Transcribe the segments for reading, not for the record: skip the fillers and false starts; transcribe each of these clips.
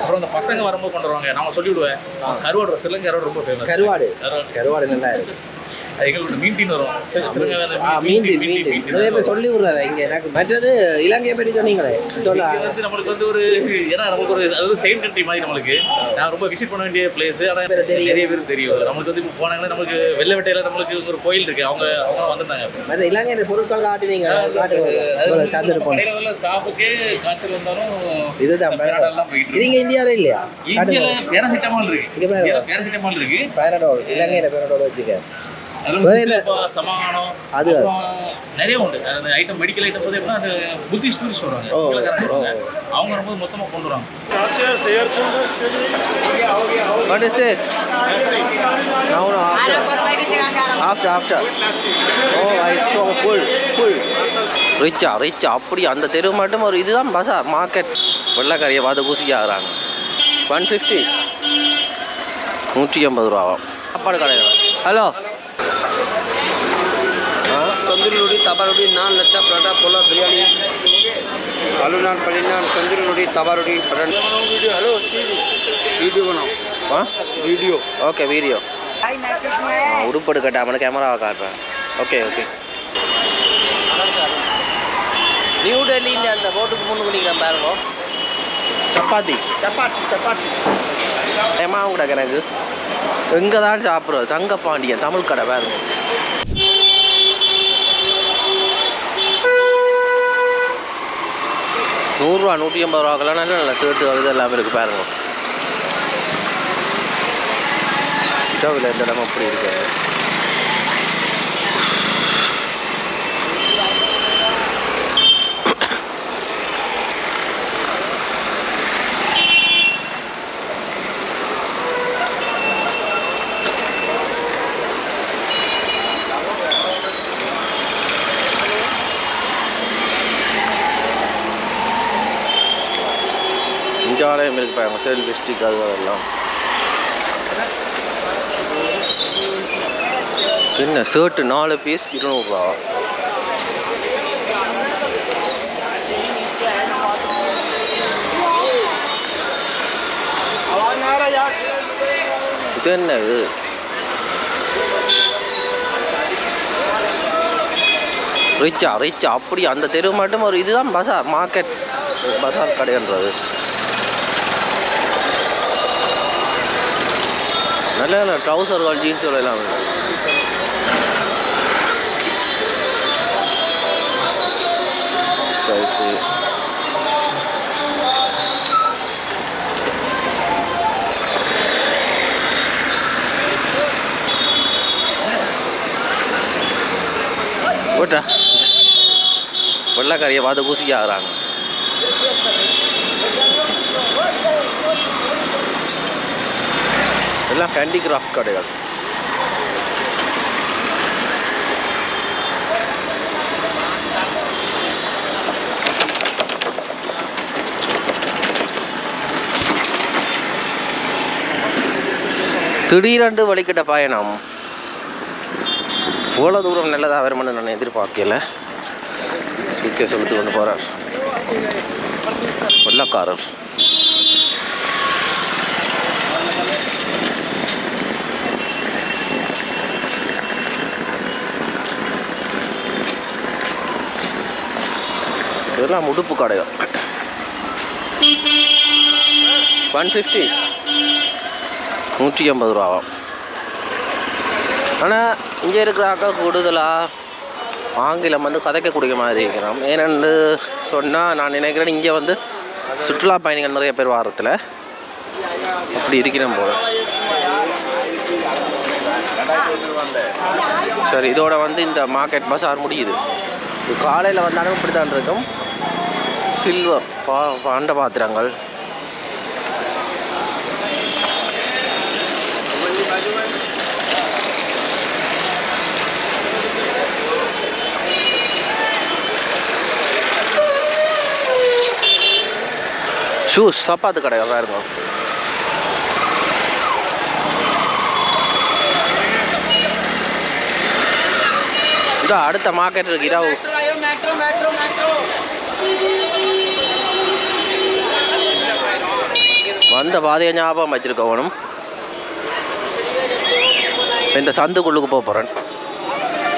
அப்புறம் அந்த பசங்க வரும்போது கொண்டு வருவாங்க. நான் சொல்லி விடுவேன், கருவாடு சிலங்க கருவாடு ரொம்ப ஃபேமஸ். கருவாடு நல்லா இருக்கு. எங்களுக்கு மீன் வரும். நிறைய பேர் சொல்லி விடுறாங்க இங்கே. எனக்கு மற்றது இலங்கையை பற்றி சொன்னீங்களே, வந்து நம்மளுக்கு வந்து ஒரு ஏன்னா நமக்கு ஒரு அது செயின்ட் கண்ட்ரி மாதிரி நம்மளுக்கு. நான் ரொம்ப விசிட் பண்ண வேண்டிய பிளேஸ். ஆனால் நிறைய பேர் தெரியும். நம்மளுக்கு வந்து இப்போ போனாங்கன்னா நம்மளுக்கு வெள்ளவட்டையில் நம்மளுக்கு ஒரு கோயில் இருக்கு. அவங்க வந்திருந்தாங்க. மற்ற இலங்கை இந்த பொருட்கள் காட்டுனீங்க ஸ்டாஃபுக்கே காய்ச்சல் வந்தாலும் இதுதான் போயிட்டு. நீங்க இந்தியாவில இல்லையா? இந்தியாவில் பேராசிட்டமால் இருக்கு. பேராசிட்டமால் இருக்கு. பேரடோல் இலங்கையில பேரடோல் வச்சுக்க. சமாதானம் அது நிறைய உண்டு. அந்த ஐட்டம் மெடிக்கல் ஐட்டம் வந்து எப்படின்னா அந்த புத்திஸ்ட் டூரிஸ்ட் வருவாங்க. அவங்க ரொம்ப மொத்தமாக கொண்டு வராங்க. What is this? No, after. Oh, it's so full. ரிச்சா அப்படி அந்த தெரு மட்டும் ஒரு இதுதான் பசார் மார்க்கெட். வெள்ளைக்கறியை பார்த்து பூசிக்க ஆகுறாங்க. 150 150 ரூபாவும் சாப்பாடு கிடையாது. ஹலோ तंदूरी रोटी, तवा रोटी, नान, लच्छा, पराठा, पोला, बिरयानी, आलू नान, पनीर नान, तंदूरी रोटी, तवा रोटी, पराठा. हेलो वीडियो बनाओ. हाँ वीडियो. Okay video. उड़ूप कटा मैंने कैमरा काट रहा. ओके நியூ டெல்லியில் அந்த ரோட்டுக்கு முன்னுக்கு நிற்கிறேன் பாருங்க. சப்பாத்தி ஏமா கூட எனக்கு எங்கே தான் சாப்பிட்றது. தங்கப்பாண்டியன் தமிழ் கடை பாருங்க. நூறுரூவா 150 ரூபாக்கெல்லாம் நல்ல ஷர்ட்டு வருது எல்லாமே இருக்குது பாருங்க. இதாவில் இந்த இடம் அப்படி இருக்கு. இந்தியாவிலையும் இருக்கு பாருங்க. சேல் டிஸ்ட்ரிக் அதுவெல்லாம் என்ன ஷர்ட்டு 4 பீஸ் 200 ரூபா. இது என்ன இது? ரிச்சா அப்படி அந்த தெரு மட்டும் ஒரு இதுதான் பசார் மார்க்கெட். பசார் கடைன்றது நல்ல ட்ரௌசர்கள் ஜீன்ஸ் எல்லாம் சரி. போட்டா வெள்ளைக்கறியை பார்த்து பூசிக்க ஆகுறாங்க. எல்லாம் ஹேண்டிகிராஃப்ட் கடைகள். திடீரென்று வழிகிட்ட பயணம். இவ்வளோ தூரம் நல்லதாக வருமானு நான் எதிர்பார்க்கல. சூட்கேஸ் எடுத்து கொண்டு போகிறார் வெள்ளைக்காரர். இதெல்லாம் உடுப்பு கடைகள். 150 150 ரூபாவும். ஆனால் இங்கே இருக்கிற ஆக்கள் கூடுதலாக ஆங்கிலம் வந்து கதைக்கக்கூடிய மாதிரி இருக்கிறோம். ஏனென்று சொன்னால் நான் நினைக்கிறேன் இங்கே வந்து சுற்றுலா பயணிகள் நிறைய பேர் வாரத்தில் அப்படி இருக்கிறேன் போல. சரி, இதோட வந்து இந்த மார்க்கெட் பஸார் முடியுது. காலையில் வந்தாலும் இப்படி தான் இருக்கும். சில்வர் பாண்ட பாத்திரங்கள், ஷூஸ், சப்பாத்து கடைகள் தான் இருக்கும். இதோ அடுத்த மார்க்கெட் இருக்கு. இரவு அந்த பாதையை ஞாபகம் வச்சுருக்கணும். இந்த சந்துக்குள்ளுக்கு போக போகிறேன்.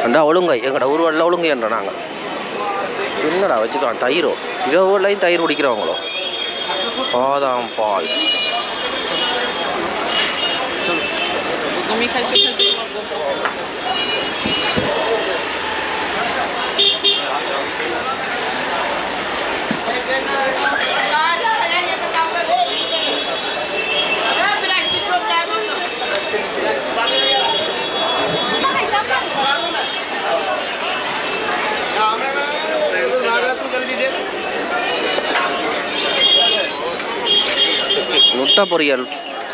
அண்டா ஒழுங்கை எங்கடா ஊர்வலில் ஒழுங்கைன்ற நாங்கள் என்னடா வச்சுக்கலாம். தயிரோ இரவுலையும் தயிர் குடிக்கிறவங்களோ. பாதாம் பால் முட்டை பொரியல்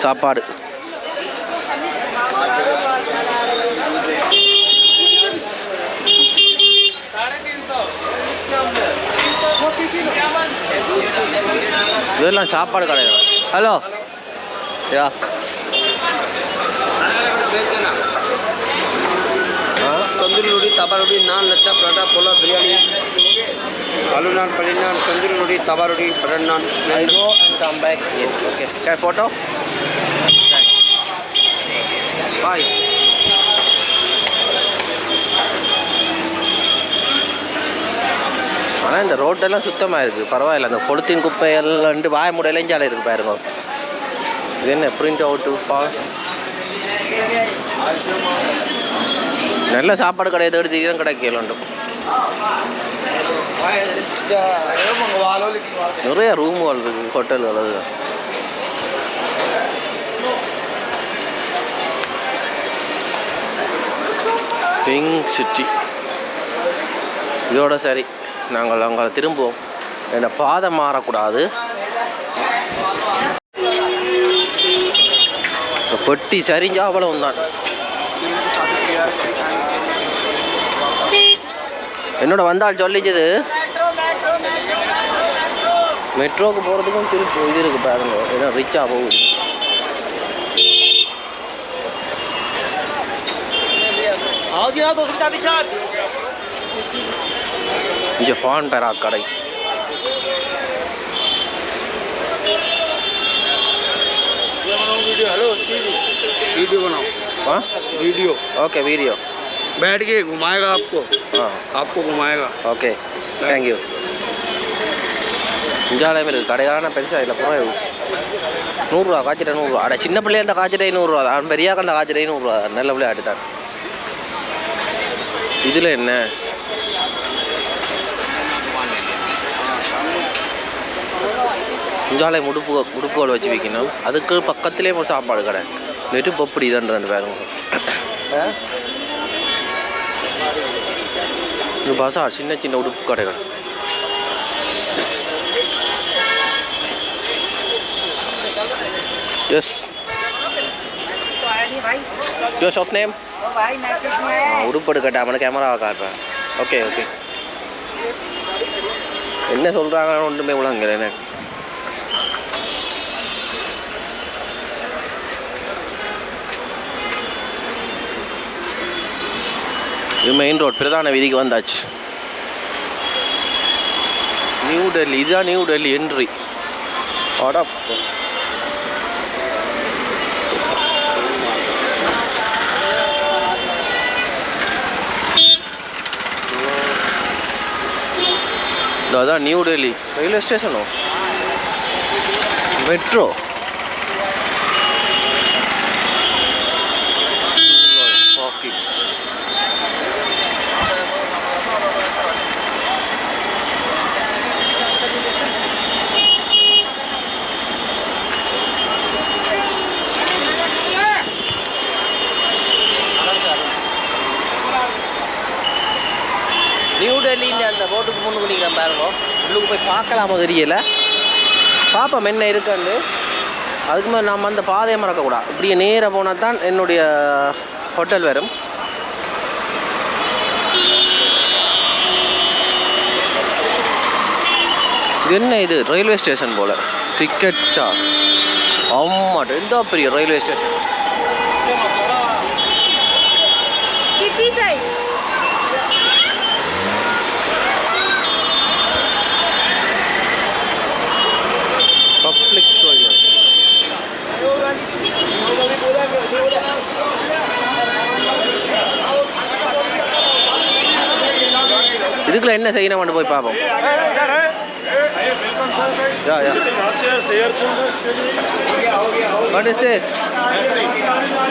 சாப்பாடு. இதெல்லாம் சாப்பாடு கடைகள். ஹலோ யா tandoori roti tawa roti naan lachha paratha pulao biryani aloo naan paneer naan tandoori roti tawa roti butter naan. I go and come back here. Okay. Can I photo? Bye. ஆனால் இந்த ரோட்டெல்லாம் சுத்தமாக இருக்குது. பரவாயில்ல. அந்த பொலித்தீன் குப்பையெல்லாம் வாய முடையிலையும் ஜாலியாக இருக்குது பாருங்க. இது என்ன பிரிண்ட் அவுட்டு பா. நல்ல சாப்பாடு கடையை தேடி தீரம் கிடைக்கலுண்டு. நிறைய ரூமுகள் இருக்குது ஹோட்டல்கள். அது பிங்க் சிட்டி. இதோட சரி நாங்கள் அங்கே திரும்புவோம். என்ன பாதை மாறக்கூடாது. பெட்டி சரிஞ்சா அவ்வளவு தான். என்னோட வந்தால் சொல்லிச்சது மெட்ரோவுக்கு போகிறதுக்கும் திருப்பி இது இருக்குது பாருங்க. ஏன்னா ரிச்சாக போகுது. இங்கே ஃபான் பெரா கடை. वीडियो बनाओ. हाँ वीडियो. Okay video. बैठ के घुमाएगा आपको. हाँ आपको घुमाएगा. Okay thank you. இஞ்சாலையும் இருக்குது கடைக்கான பெருசாக இல்லை. பூரா 100 ரூபா காய்ச்சிட்ட 100 ரூபா. அட சின்ன பிள்ளையாண்ட காய்ச்சிட்ட 100 ரூபா தான். பெரியா கண்ட காய்ச்சிட்ட 100 ரூபா. நல்ல பிள்ளையாட்டு தான். இதில் என்ன இஞ்சாலை முடுப்புகள் வச்சு வைக்கணும். அதுக்கு பக்கத்துலேயே ஒரு சாப்பாடு கடை. நெட்டு பப்படி தான் பாருங்க. இது பசார் சின்ன சின்ன உடுப்பு கடைகள். Yes your shop name? உடுப்பு எடுக்கட்டா அவனை கேமராவை காட்டுறேன். Okay okay. என்ன சொல்கிறாங்கன்னு ஒன்றுமே விளங்கல எனக்கு. இது மெயின் ரோட் பிரதான வீதிக்கு வந்தாச்சு. நியூ டெல்லி. இதுதான் நியூ டெல்லி என்ட்ரி. ஆடா அதான் நியூ டெல்லி ரயில்வே ஸ்டேஷனோ மெட்ரோ. நியூ டெல்லின்னு அந்த ரோட்டுக்கு முன்னுக்கு நிற்கிறேன் பாருங்க. உள்ளுக்கு போய் பார்க்கலாமா தெரியல. பார்ப்போம் என்ன இருக்குன்னு. அதுக்கு மேலே நம்ம அந்த பாதையை மறக்கக்கூடாது. இப்படியே நேராக போனால் தான் என்னுடைய ஹோட்டல் வரும். இது என்ன இது ரயில்வே ஸ்டேஷன் போல். Ticket charge. ஆமாம் எந்த பெரிய ரயில்வே ஸ்டேஷன். Public toilet. இதுக்குள்ள என்ன செய்யணும்னு போய் பார்ப்போம். Yeah. What is this?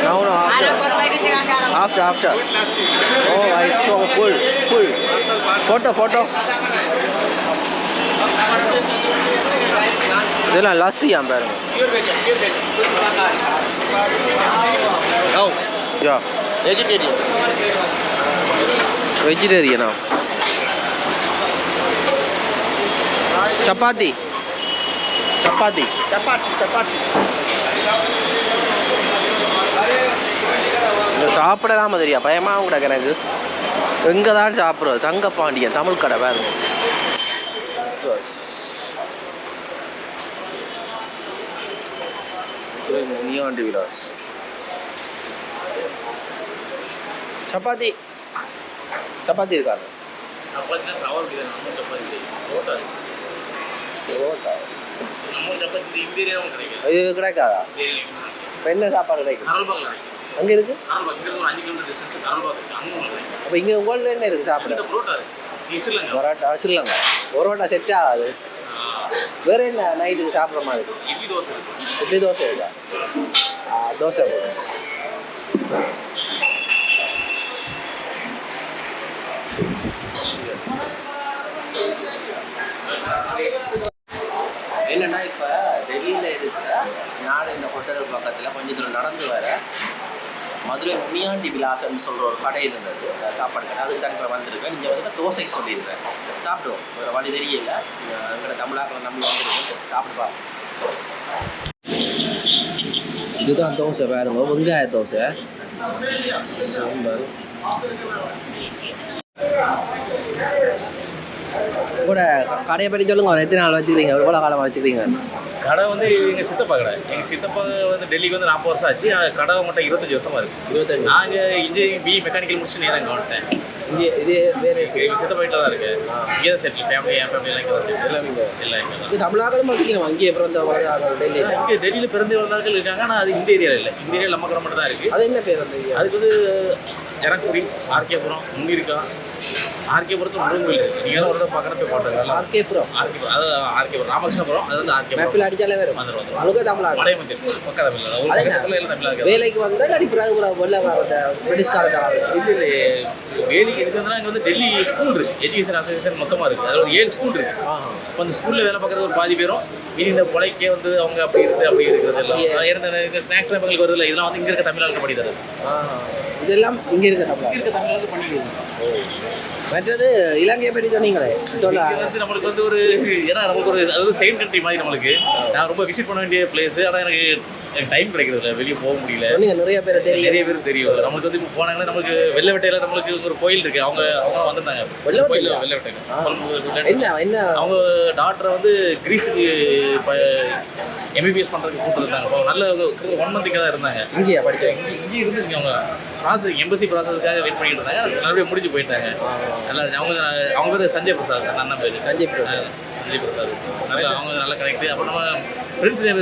No, after. Oh, I saw full. Photo. இதெல்லாம் லஸ்ஸியா பாருங்க. Yeah. Vegetarian. Chapati. இந்த சாப்பிடலாம் தெரியா பயமாக கூட எனக்கு எங்கே தான் சாப்பிட்றது தங்கப்பாண்டியன் தமிழ் கடை பாருங்க. நியாண்டி விலாஸ் சப்பாத்தி இருக்காங்க. இது கிடைக்காதா? இப்போ என்ன சாப்பாடு கிடைக்கும் அங்கே இருக்கு? அப்போ இங்கே உங்கள்ட்ட என்ன இருக்குது சாப்பிட? பரோட்டா ஸ்ரீலங்கா பரோட்டா செட் ஆகாது. வேற என்ன நைட்டுக்கு சாப்பிட்ற மாதிரி இருக்கு? இட்லி தோசை இருக்கா? தோசை போடு. என்னன்னா இப்போ டெல்லியில் இருக்கிற நாடு இந்த ஹோட்டல் பக்கத்தில் கொஞ்சம் தூரம் நடந்து வர மதுரை முனியாண்டி விலாசம்னு சொல்கிற ஒரு கடை இருந்தது சாப்பாடு கடை. அதுக்கு தான் இப்போ வந்திருக்கேன். நீங்கள் வந்து தோசைக்கு சொல்லியிருக்கேன். சாப்பிடுவோம். வேறு வழி தெரியல. எங்களை தமிழாக்களை நம்பி வந்துருக்கோம். சாப்பிடுப்பா. இதுதான் தோசை பாருங்க. வெங்காய தோசை சாம்பார். கூட கடையை பற்றி சொல்லுங்க. எத்தனை நாள் வச்சுக்கிறீங்க? எவ்வளோ காலமாக வச்சுக்கிறீங்க? கடை வந்து எங்கள் சித்தப்பா கடை. எங்கள் சித்தப்பா வந்து டெல்லிக்கு வந்து 40 வருஷம் ஆச்சு. கடை மட்டும் 25 வருஷமாக இருக்குது. 25. நாங்கள் இன்ஜினியரிங் BE மெக்கானிக்கல் முடிச்சு நேரம் இங்கே வந்துட்டேன். இங்கே இது வேறு எங்கள் சித்தப்பா வீட்டில் தான் இருக்குது. இங்கே தான் செட்டில் ஃபேமிலி. என் ஃபேமிலியெலாம் இங்கே தான் செட்டில். எல்லாமே இல்லை இங்கே தான். தமிழ்நாட்டில் வச்சுக்கணும். அங்கேயே பிறந்த டெல்லியில் இங்கே டெல்லியில் பிறந்து வந்தார்கள் இருக்காங்க. ஆனால் அது இந்த ஏரியாவில் இல்லை. இந்த ஏரியாவில் நம்ம கடை மட்டும் தான் இருக்குது. அது என்ன பேர் அந்த ஏரியா? அதுக்கு வந்து ஜனக்குடி, ஆர்கேபுரம், முங்கிருக்கா. ஆர்கேபுரத்தில் முருகன் கோயில் இருக்குது. நீங்கள் தான் ஒரு தடவை பார்க்குறப்ப போட்டாங்க. ஆர்கேபுரம் அது ஆர்கேபுரம் ராமகிருஷ்ணபுரம். அது வந்து ஆர்கேபுரம் அடிச்சாலே வேறு வந்துடும். முழுக்க தமிழ் மலையமஞ்சல் பக்கம் தமிழ். வேலைக்கு வந்தால் அடிப்புறாங்க பிரிட்டிஷ்காரங்க. இல்லை வேலைக்கு இருக்கிறதுனா இங்கே வந்து டெல்லி ஸ்கூல் இருக்குது. எஜுகேஷன் அசோசியேஷன் மொத்தமாக இருக்குது. அதில் ஒரு 7 ஸ்கூல் இருக்குது. இப்போ அந்த ஸ்கூலில் வேலை பார்க்குறது ஒரு பாதி பேரும் மீதி இந்த கொலைக்கே வந்து அவங்க அப்படி இருக்கிறது எல்லாம் இருந்த ஸ்நாக்ஸ் எங்களுக்கு வருது இல்லை. இதெல்லாம் வந்து இங்கே இருக்க தமிழ்நாட்டில் பண்ணி தருது. இதெல்லாம் இங்கே இருக்க தமிழ்நாட்டில் பண்ணிடுது. மற்றது இலங்கையை பற்றி சொன்னீங்களே வந்து நம்மளுக்கு வந்து ஒரு ஏன்னா நமக்கு ஒரு அது செகண்ட் கண்ட்ரி மாதிரி நம்மளுக்கு. நான் ரொம்ப விசிட் பண்ண வேண்டிய பிளேஸ். ஆனால் எனக்கு டைம் கிடைக்கிறது இல்லை. வெளியே போக முடியல. நிறைய பேர் தெரியும். நம்மளுக்கு வந்து இப்போ போனாங்கன்னா நம்மளுக்கு வெள்ளவட்டையில் நம்மளுக்கு ஒரு கோயில் இருக்குது. அவங்க வந்திருந்தாங்க. வெள்ளவட்டையில் என்ன அவங்க டாக்டரை வந்து கிரீஸுக்கு இப்போ MBBS பண்ணுறதுக்கு கூப்பிட்டுருந்தாங்க. இப்போ நல்ல 1 month இங்கே தான் இருந்தாங்க. இங்கேயா படிக்க இங்கே இருந்துங்க. அவங்க ப்ராசஸ் எம்பசி ப்ராசஸ்க்காக வெயிட் பண்ணிட்டு இருந்தாங்க. நல்லபடியாக முடிஞ்சு போயிட்டாங்க. நல்லா அவங்க பேர் சஞ்சய் பிரசாத். அண்ணன் பேர் சஞ்சய் பிரசாத். நல்லா அவங்க நல்லா கரெக்டு. அப்புறம் நம்ம ஃப்ரெண்ட்ஸ் நேம்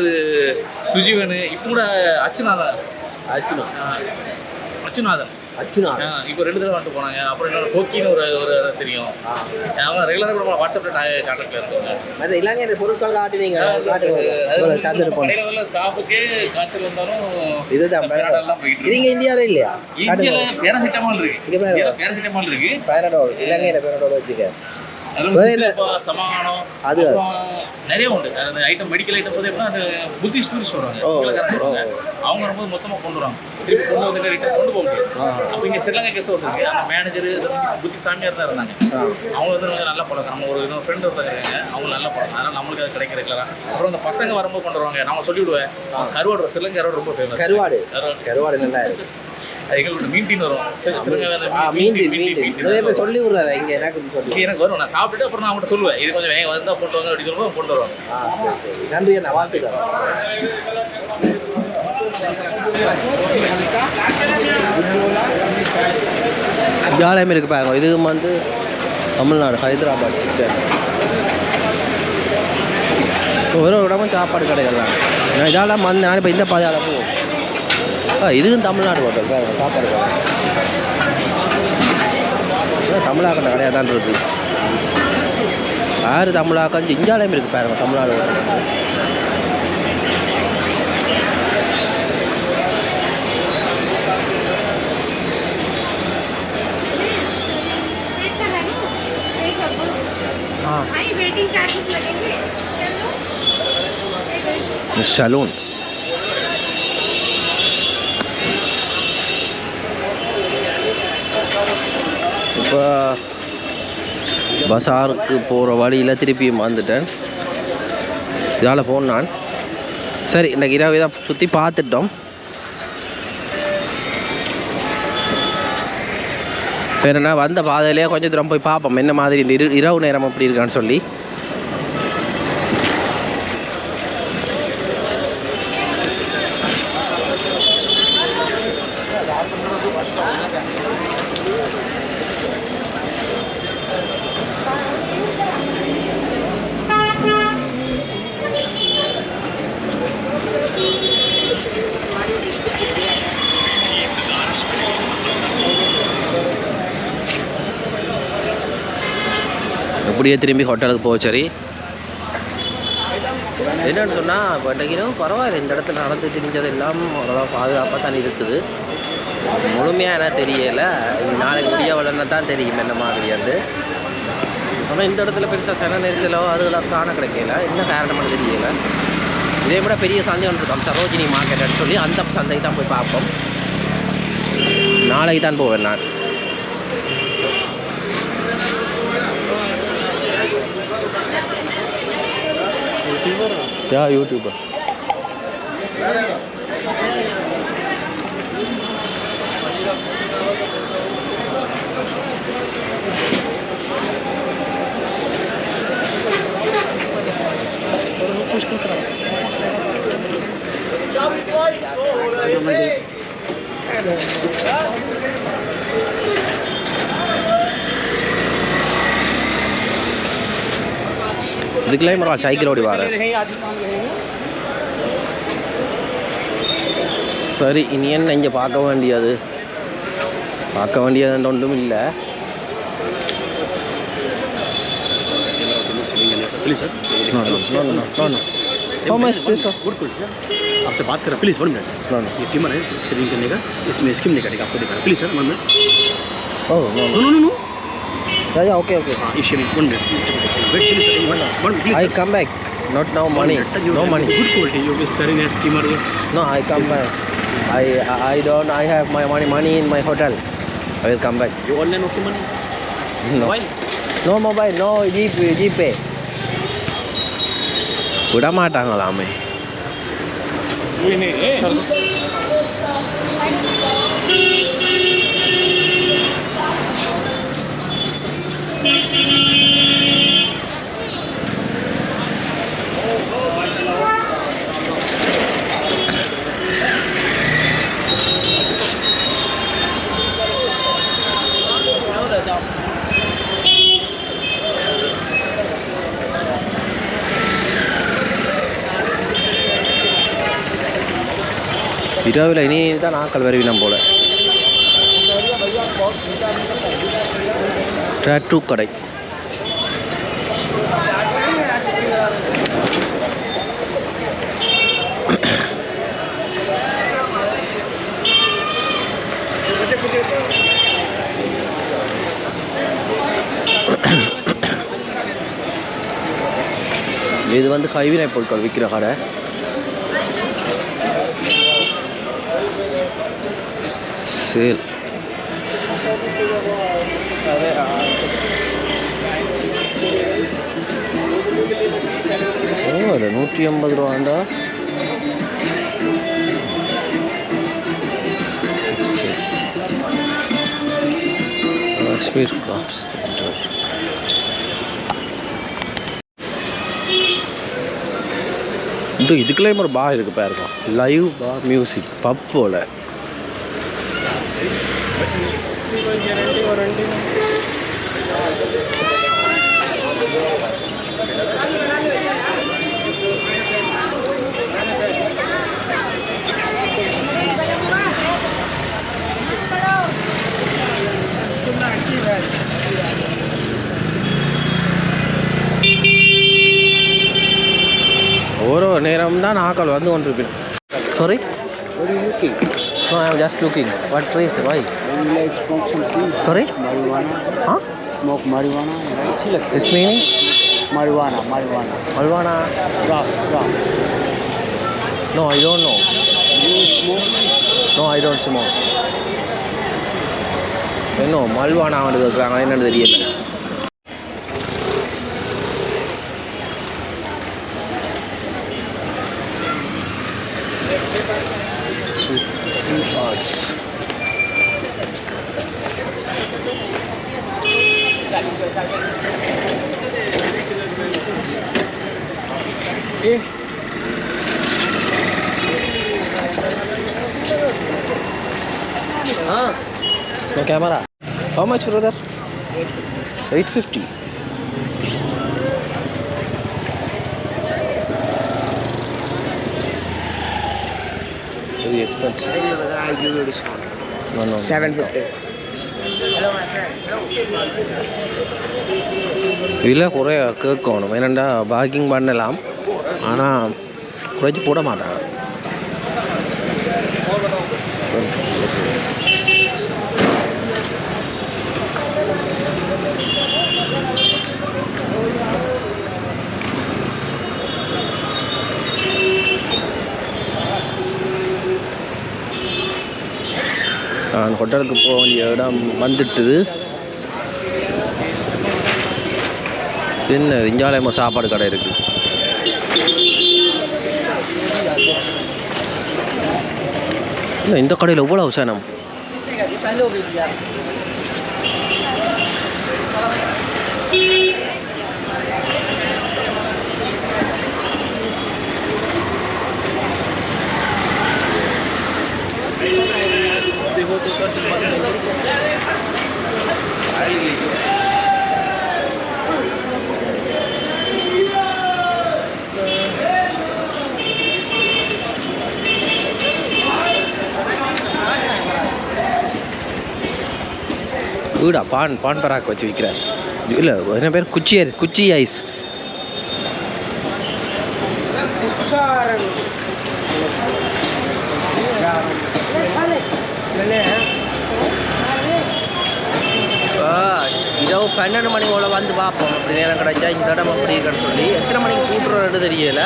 சுஜீவன். இப்போ கூட அச்சுநாதன் இப்போ 2 தடவை வந்துட்டு போனாங்க. அப்புறம் இன்னொரு கோக்கின்னு ஒரு தெரியும். அவங்க ரெகுலராக கூட வாட்ஸ்அப்பில் கான்டாக்டில் இருக்காங்க. இல்லாங்க இந்த பொருட்கள் காட்டுவீங்க. ஸ்டாஃபுக்கு காய்ச்சல் வந்தாலும் இதுதான் போயிட்டு இருக்கு. இந்தியாவில் இல்லையா? இந்தியாவில் பேராசிட்டமால் இருக்கு. பேராசிட்டமால் இருக்கு. பேரடோல் இலங்கையில் பேரடோல் வச்சுக்க. சமாதானம் அது நிறைய உண்டு. அந்த ஐட்டம் மெடிக்கல் ஐட்டம் வந்து எப்படின்னா அந்த புத்திஸ்ட் டூரிஸ்ட் வருவாங்க. அவங்க வரும்போது மொத்தமாக கொண்டு வராங்க. திருப்பி கொண்டு வந்து ரிட்டர்ன் கொண்டு போக முடியும். அப்போ இங்கே ஸ்ரீலங்கா கெஸ்ட் ஹவுஸ் இருக்குது. அந்த மேனேஜர் புத்தி சாமியார் தான் இருந்தாங்க. அவங்க வந்து கொஞ்சம் நல்லா பழக்கம். நம்ம ஒரு ஃப்ரெண்ட் ஒருத்தர் இருக்காங்க. அவங்க நல்லா பழக்கம். அதனால் நம்மளுக்கு அது கிடைக்கிறதுலாம். அப்புறம் அந்த பசங்க வரும்போது கொண்டு வருவாங்க. நான் சொல்லிவிடுவேன். கருவாடு ஸ்ரீலங்கா கருவாடு ரொம்ப ஃபேமஸ். கருவாடு நல்லா இருக்குது. அது எங்களுக்கு மீன் வரும். மீன் சொல்லி விடுறாங்க. இங்கே எனக்கு வரும். நான் சாப்பிட்டுட்டு அப்புறம் நான் அவங்கள்ட்ட சொல்லுவேன். இது கொஞ்சம் வேக வந்தால் கொண்டு வாங்க அப்படின்னு சொல்லுவோம். கொண்டு வருவாங்க. சரி நன்றி. நான் வாழ்த்துக்கிறேன். ஜாலியாக இருக்கு பாருங்க. இது வந்து தமிழ்நாடு ஹைதராபாத் சிக்கன். ஒரு இடமும் சாப்பாடு கடைகள் தான். நான் இதெல்லாம் வந்து நான் இப்போ இந்த பாதையால் போவோம். இதுவும் தமிழ்நாடு ஹோட்டல் பாருங்க. சாப்பாடு கடை தமிழாக்கண்ட கடையாக தான் இருக்குது. யார் தமிழாக்கா இந்தியாலையும் இருக்குது பாருங்க தமிழ்நாடு. சலூன் இப்போ பஸாருக்கு போகிற வழியில் திருப்பியும் வந்துட்டேன். இதால் போன நான் சரி இன்றைக்கி இரவு தான் சுற்றி பார்த்துட்டோம். வேறு என்ன வந்த பாதையிலே கொஞ்சம் தூரம் போய் பார்ப்போம் என்ன மாதிரி இந்த இரவு நேரம் அப்படி இருக்கான்னு சொல்லி. அப்படியே திரும்பி ஹோட்டலுக்கு போக. சரி என்னன்னு சொன்னால் இப்போ இன்றைக்கினும் பரவாயில்ல, இந்த இடத்துல நடந்து தெரிஞ்சது எல்லாம் ஓரளவு பாதுகாப்பாக தான் இருக்குது. முழுமையாக என்ன தெரியலை, நாளைக்கு முடிய வளர்னா தான் தெரியும் என்ன மாதிரி வந்து. ஆனால் இந்த இடத்துல பெருசாக சன நெரிசலோ அதுலாம் காண கிடைக்கல, என்ன காரணமாக தெரியலை. இதே விட பெரிய சந்தை ஒன்று இருக்கோம் சரோஜினி மார்க்கெட்டுன்னு சொல்லி, அந்த சந்தை தான் போய் பார்ப்போம். நாளைக்கு தான் போவேன் நான். யா யூடியூபர் இதுக்குலாம் ஒரு சைக்கிள் ஓடி வர. சரி இனி என்ன இங்கே பார்க்க வேண்டியது ஒன்றும் இல்லை. Please sir How much space? Good good sir आपसे बात कर रहा प्लीज़ 1 मिनट. ये टीमर है सेविंग करने का, इसमें स्कीम नहीं कटेगा आपको दिखाना please sir 1 minute. Oh no no no no no yeah okay हाँ ये shaving 1 minute wait please 1 please. I come back not now money no money good quality you is very nice trimmer. no I come back I don't I have my money in my hotel. I will come back. You online okay money? No Mobile? no mobile no GPay விட மாட்டாங்களாமே. இரவில் இனி தான் ஆக்கள் வருவினம் போல. Tattoo கடை இது வந்து கைவினை பொருட்கள் விற்கிற கடை. சேல் அது 150 ரூபாண்டா. Kashmir crafts centre. இதுக்குள்ளேயும் ஒரு பார் இருக்கு பாருங்க, லைவ் பார் மியூசிக் பப் போல. ஆக்கள் வந்து கொண்டு இருப்பேன். Sorry? What are you looking? No, I am just looking. What reason? Why? Would you like to smoke some trees? Sorry? Marijuana? Huh? Smoke marijuana? Right? It's meaning? Marijuana. Malvana? Grass. No, I don't know. You smoke? No, I don't smoke. No, Malvana வந்து கேட்குறாங்க என்னன்னு தெரியல. No camera. How much, brother? 850. Very expensive. I'll give you a discount. No. 750. இல்லை குறைய கேட்கணும் ஏன்னாண்டா parking பண்ணலாம் ஆனால் குறைச்சி போட மாட்டாங்க. நான் ஹோட்டலுக்கு போக வேண்டிய இடம் வந்துட்டுது. என்ன இஞ்சாலயமா சாப்பாடு கடை இருக்கு. இல்லை இந்த கடையில் எவ்வளோ அவசரம். வீடா பான் பராக் வச்சு விற்கிறார். இல்லை என்ன பேர் குச்சி ஐஸ். இரவு 12 மணி போல் வந்து பார்ப்போம். அப்படி நேரம் கிடைச்சா இந்த இடம் அப்படி இருக்குன்னு சொல்லி எத்தனை மணிக்கு கூட்டுறோன்னு தெரியல.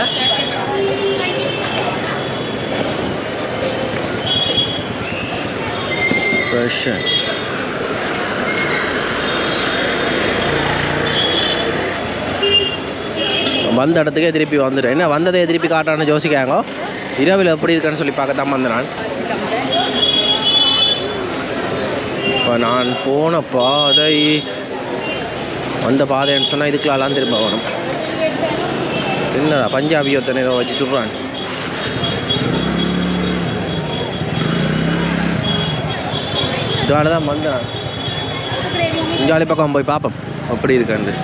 ரஷ்யன் வந்த இடத்துக்கே திருப்பி வந்துட்டேன். என்ன வந்ததே திருப்பி காட்டான்னு யோசிக்காங்க. இரவில் எப்படி இருக்குன்னு சொல்லி பார்க்கத்தான் வந்தேன் நான். இப்போ நான் போன பாதை அந்த பாதைன்னு சொன்னால் இதுக்கெல்லாம் திரும்ப வேணும். என்னடா பஞ்சாபி ஒருத்தனை ஏதோ வச்சு சொல்கிறான். இதனால தான் வந்தேன். இஞ்சாலி பக்கம் போய் பார்ப்போம் அப்படி இருக்காண்டு.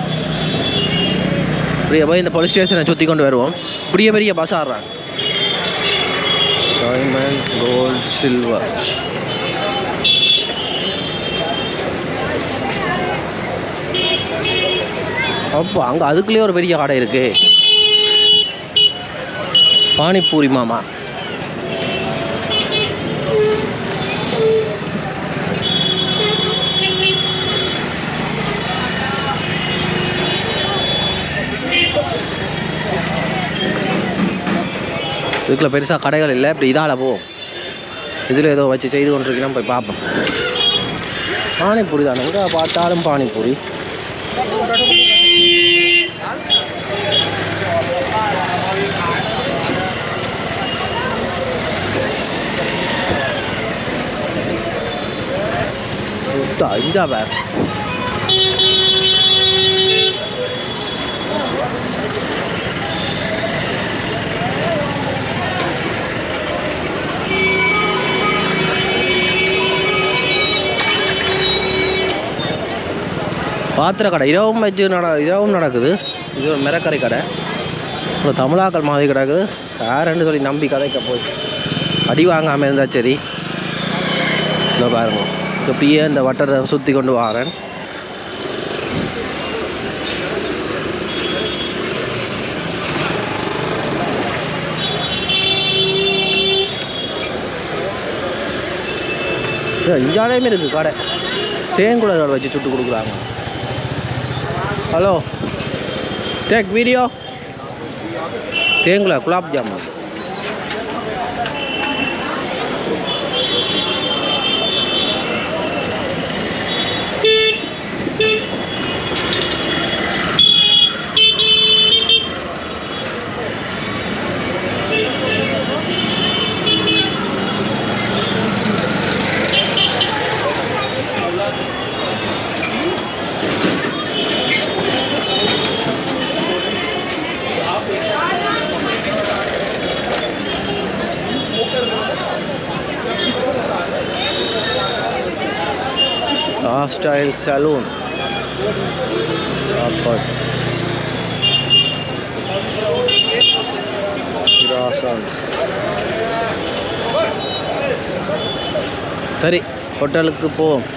இப்படியே போய் இந்த போலீஸ் ஸ்டேஷனை சுற்றி கொண்டு வருவோம். இப்படியே பெரிய பஸ் ஆடுறாங்க. Diamond gold silver. அப்போ அங்கே அதுக்குள்ளேயே ஒரு பெரிய கடை இருக்கு. பானிபூரி மாமா. இதுக்குள்ள பெருசாக கடைகள் இல்லை. இப்படி இதால் போவோம். இதில் ஏதோ வச்சு செய்து கொண்டிருக்கீங்கன்னா போய் பார்ப்போம். பானிபூரி தானே, எங்கே பார்த்தாலும் பானிபூரி. இந்தா பேர் பாத்திர கடை. இரவும் நடக்குது. இது ஒரு மிரக்கறி கடை. அப்புறம் தமிழாக்கள் மாதிரி கிடக்குது. யாருன்னு சொல்லி நம்பி கதைக்க போய் அடி வாங்காமல் இருந்தால் சரி. இதோ பாருங்க, இப்படியே இந்த வட்டரை சுற்றி கொண்டு வரேன். இஞ்சாலையுமே இருக்குது கடை. தேங்குழல் வச்சு சுட்டு கொடுக்குறாங்க. Hello, take video. தேங்குழல் குலாப் ஜாமுன். Style Saloon. சரி, ஹோட்டலுக்கு போவோம்.